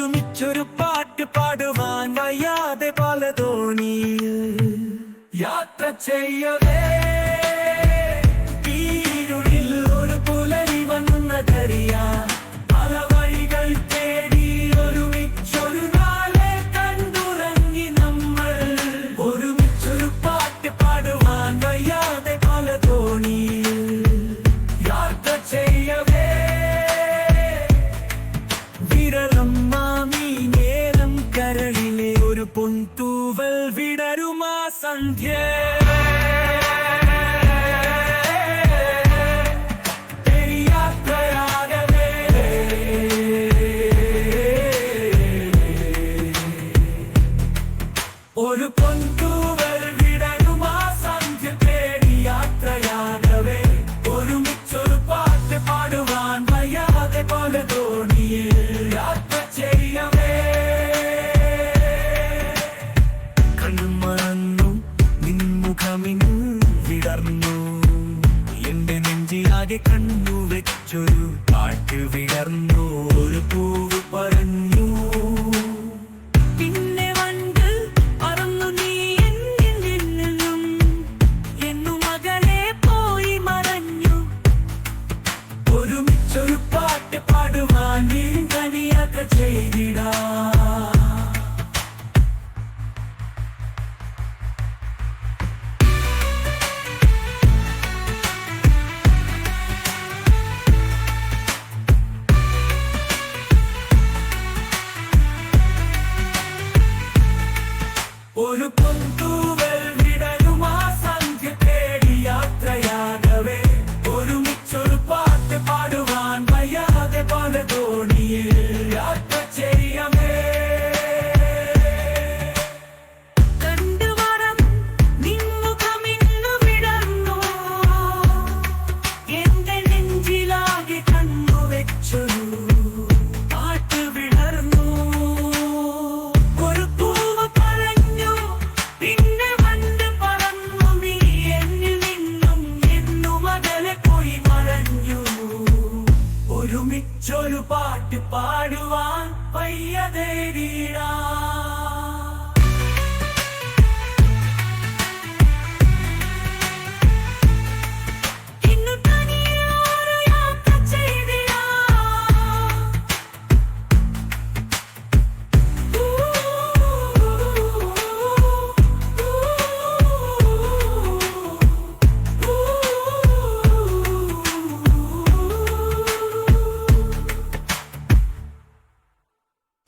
ഒരുമിച്ചൊരു പാട്ട് പാടുവാൻ വയ്യാതെ പല തോണിയിൽ യാത്ര ചെയ്യവേ ഇരുളിൽ ഒരു പുലരി വന്നതറിയാ പല വഴികൾ തേടി ഒരുമിച്ചൊരു നാളെ കണ്ടുറങ്ങി നമ്മൾ ഒരുമിച്ചൊരു പാട്ട് പാടുവാൻ വയ്യാതെ പല തോണിയിൽ യാത്ര ചെയ്യവേ വിരളം മാമി നേരം കരളിലെ ഒരു പൊൻതൂവൽ വിടരുമാ സന്ധ്യ ഒരു പൊൻതൂവൽ വിടരുമാ സന്ധ്യ തേടി യാത്രയാകവേ ഒരുമിച്ചൊരു പാട്ട് പാടുവാൻ വയ്യാതെ പല തോണിയിൽ യാത്ര ചെയ്യവേ കണ്ണും മറന്നു നിൻമുഖമിന്നു വിടർന്നു എന്റെ നെഞ്ചിലാകെ കണ്ണു വെച്ചൊരു പാട്ട് വിടർന്നു ഒരു പൂവ് പറഞ്ഞു ഒരുമിച്ചൊരു പാട്ട് പാടുവാൻ നീ തനിയൊക്കെ ചെയ്തിടാ ഒരു പൊൻതൂ